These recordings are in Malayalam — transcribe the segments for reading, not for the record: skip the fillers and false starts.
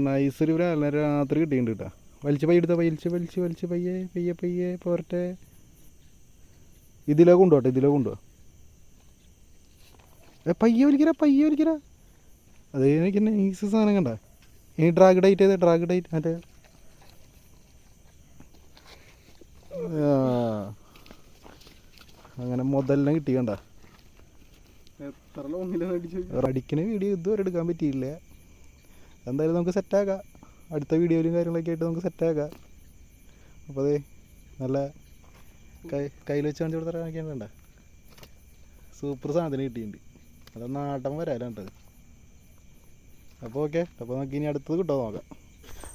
നൈസൊരു പ്രാല രാത്രി കിട്ടിയിട്ടുണ്ട് കേട്ടോ. വലിച്ച് പയ്യ എടുത്താൽ വലിച്ച് പയ്യെ പയ്യെ പയ്യെ പോരട്ടെ. ഇതിലേ കൊണ്ടുപോട്ടെ, ഇതിലേ കൊണ്ടുപോവാ. പയ്യെ വലിക്കരാ. അത് എനിക്ക് നൈസ് സാധനം കണ്ട. ഇനി ഡ്രാഗ് ഡൈറ്റ് മറ്റേ അങ്ങനെ മുതലിനെ കിട്ടി കണ്ട. അടിക്കണ വീഡിയോ ഇതുവരെ എടുക്കാൻ പറ്റിയില്ല. എന്തായാലും നമുക്ക് സെറ്റാക്കാം. അടുത്ത വീഡിയോയിലും കാര്യങ്ങളൊക്കെ ആയിട്ട് നമുക്ക് സെറ്റാക്കാം. അപ്പോൾ അതെ നല്ല കയ്യിൽ വെച്ച് കാണിച്ചു കൊടുത്താൽ കാണിക്കാനുണ്ട സൂപ്പർ സാധനത്തിന് കിട്ടിയിട്ടുണ്ട്. അത് നാട്ടം വരാനുണ്ടത്. അപ്പോൾ ഓക്കെ, അപ്പോൾ നമുക്ക് ഇനി അടുത്തത് കിട്ടോ നോക്കാം.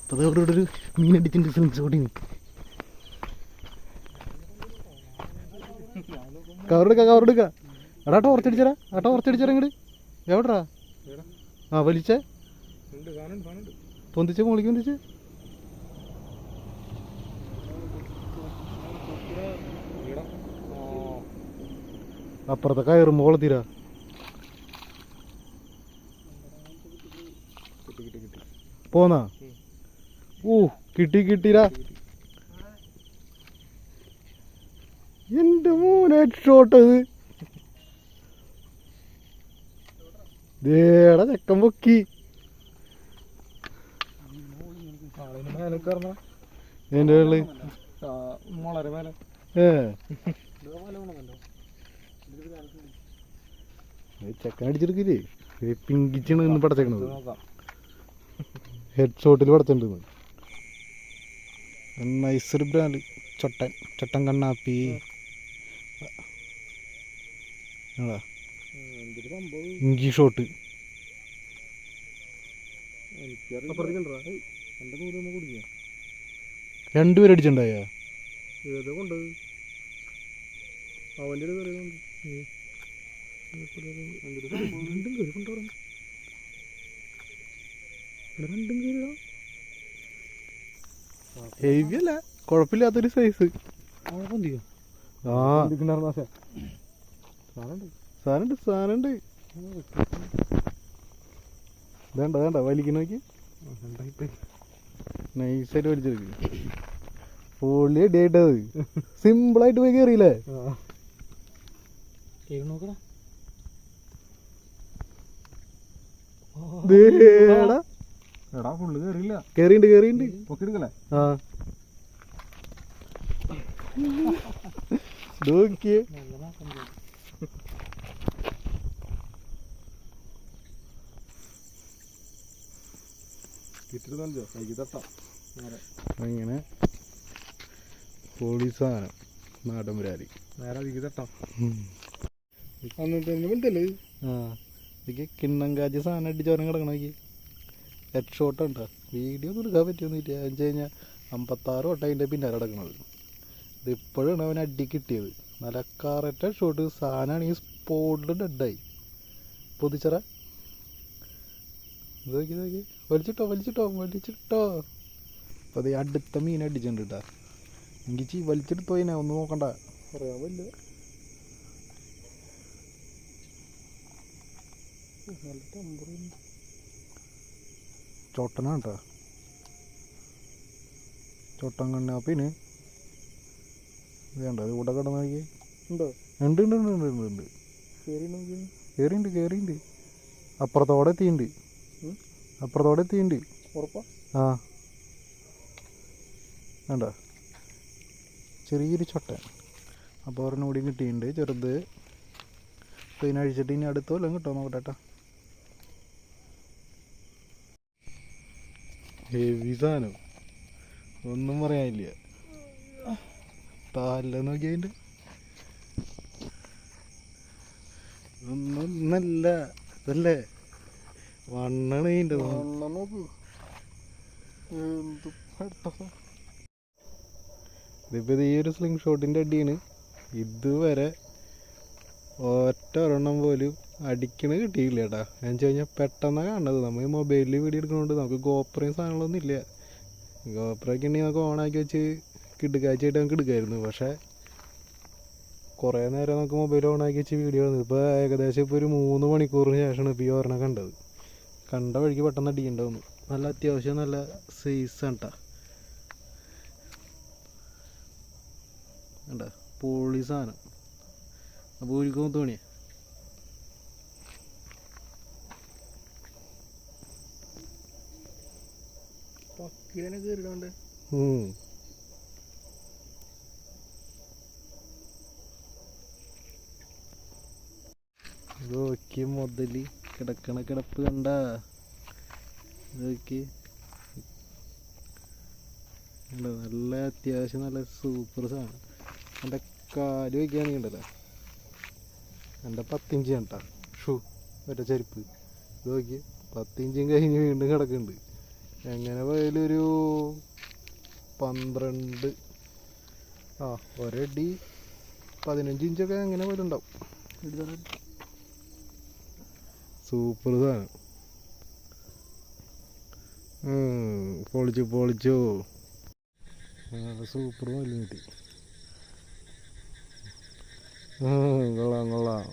അപ്പോൾ അത് അവിടെ ഒരു മീൻ അടിച്ചിട്ടുണ്ട്. ഫ്രണ്ട്സ് കൂടി കവറെടുക്ക. എടാ ടോർച്ചടിച്ചരാ ഇങ്ങോട്ട്. എവിടാ? ആ വലിച്ചേ പൊന്തിച്ച് മോളിക്ക് പൊന്തിച്ച്. അപ്പുറത്തെ കയറുമ്പോ കൊളത്തീരാ. പോന്നാ? കിട്ടിരാ. എന്റെ മോനെ ഷോട്ട് അത്. ദേടാ ചെക്കൻ പൊക്കി. എന്റെ വെള്ളി ചെക്കൻ അടിച്ചെടുക്കില്ലേ? പിങ്കിച്ചാണ് ഇന്ന് പടച്ചേക്കണത്. ഹെഡ് ഷോട്ടിൽ പടച്ചിട്ടുണ്ട്. നൈസൊരു ബ്രാൻഡ് ചട്ടൻ കണ്ണാപ്പി. ഇഞ്ചി ഷോട്ട്. രണ്ടുപേരും അടിച്ചിട്ടുണ്ടായ ഹെവി അല്ല, കുഴപ്പമില്ലാത്തൊരു സൈസ്. സാധനണ്ട്. വേണ്ട വലിക്കണ നോക്കി. നൈസായിട്ട് വലിച്ചെടുക്കും. പൊള്ളി അടിയായിട്ടത്. സിമ്പിളായിട്ട് പോയി കയറിയില്ലേ? കേറിണ്ട്. ആ നോക്കിയേ. അങ്ങനെ പൊളി സാധനം നാടൻ പുരാരി. കിണ്ണം കാച്ചി സാധനം അടിച്ചോരം കിടക്കണോക്കി. ഹെഡ് ഷോട്ട് ഉണ്ടോ? വീഡിയോ ഒന്നും എടുക്കാൻ പറ്റുമൊന്നുമില്ല. എന്ന് വെച്ച് കഴിഞ്ഞാൽ 56 വട്ടം അതിൻ്റെ പിന്നാലെ കിടക്കണത്. ഇതിപ്പോഴാണ് അവൻ അടി കിട്ടിയത്. നല്ല കറക്റ്റ് ഷോട്ട്. സാധനമാണെങ്കിൽ സ്പോട്ടിൽ ഡെഡായി. പൊതിച്ചറ നോക്കി വലിച്ചിട്ടോ. അപ്പോൾ അത് അടുത്ത മീൻ അടിച്ചിട്ടുണ്ട് കേട്ടോ. എനിക്ക് വലിച്ചെടുത്ത് പോയിനെ ഒന്നും നോക്കണ്ട. പറയാമല്ല. ചോട്ടനാണ് കേട്ടോ. ചോട്ടൻ കണ്ണാപ്പിന് വേണ്ട. അത് ഇവിടെ കിടന്ന് നോക്കി. ഉണ്ട്. കേറിണ്ട്. അപ്പുറത്തോടെ എത്തിയിട്ടുണ്ട്. ആ വേണ്ട. ചെറിയൊരു ചൊട്ടൻ. അപ്പോൾ ഒരെണ്ണം കൂടി കിട്ടിയിട്ടുണ്ട് ചെറുത്. അപ്പോൾ ഇതിനഴിച്ചിട്ട് ഇനി അടുത്ത കൊല്ലം കിട്ടോ നോക്കട്ടെ. ഹെവി സാധനം, ഒന്നും പറയാനില്ല. തല നോക്കി അതിൻ്റെ ഒന്നല്ല ഇതല്ലേ വണ്ണാണ് അതിൻ്റെ. ഇതിപ്പോൾ ഈ ഒരു സ്ലിംഗ് ഷോട്ടിൻ്റെ അടിയാണ്. ഇതുവരെ ഒറ്റ ഒരെണ്ണം പോലും അടിക്കണ കിട്ടിയില്ല കേട്ടാ. എന്ന് വെച്ച് കഴിഞ്ഞാൽ പെട്ടെന്നാണ് കാണുന്നത്. നമ്മൾ ഈ മൊബൈലിൽ വീഡിയോ എടുക്കുന്നതുകൊണ്ട് നമുക്ക് ഗോപ്രയും സാധനങ്ങളൊന്നും ഇല്ല. ഗോപ്രയൊക്കെ ഉണ്ടെങ്കിൽ നമുക്ക് ഓണാക്കി വെച്ച് കിടുക്കാഴ്ചയായിട്ട് നമുക്ക് എടുക്കാമായിരുന്നു. പക്ഷേ കുറേ നേരം നമുക്ക് മൊബൈൽ ഓണാക്കി വെച്ച് വീഡിയോ കാണുന്നത്. ഇപ്പോൾ ഏകദേശം ഇപ്പോൾ ഒരു 3 മണിക്കൂറിന് ശേഷമാണ് ഇപ്പോൾ ഈ ഒരെണ്ണം കണ്ടത്. കണ്ട വഴിക്ക് പെട്ടെന്ന് അടിക്കണ്ടാവുന്നു. നല്ല അത്യാവശ്യം നല്ല സൈസാണ് കേട്ടോ. വേണ്ട പൊളി സാധനം. അപ്പോൾ ഒരിക്കും തോണിയേ പക്കിനെ കയറിയിട്ടുണ്ട്. നോക്കി മുതല് കിടക്കണ കിടപ്പ് കണ്ട. നോക്കി നല്ല അത്യാവശ്യം നല്ല സൂപ്പർ സാധനം. എൻ്റെ കാല് വയ്ക്കുകയാണെങ്കിൽ ഉണ്ടല്ലോ, എൻ്റെ 10 ഇഞ്ച് കേട്ടാ ഷൂ ഒറ്റ ചെരുപ്പ്. ഇത് നോക്കി 10 ഇഞ്ചും കഴിഞ്ഞ് വീണ്ടും കിടക്കുന്നുണ്ട്. എങ്ങനെ പോയാലും ഒരു 12 ഒരടി 15 ഇഞ്ചൊക്കെ എങ്ങനെ പോലും ഉണ്ടാവും. സൂപ്പർ സാധനം. പൊളിച്ചു സൂപ്പർ മല്ലി കിട്ടി. കൊള്ളാം.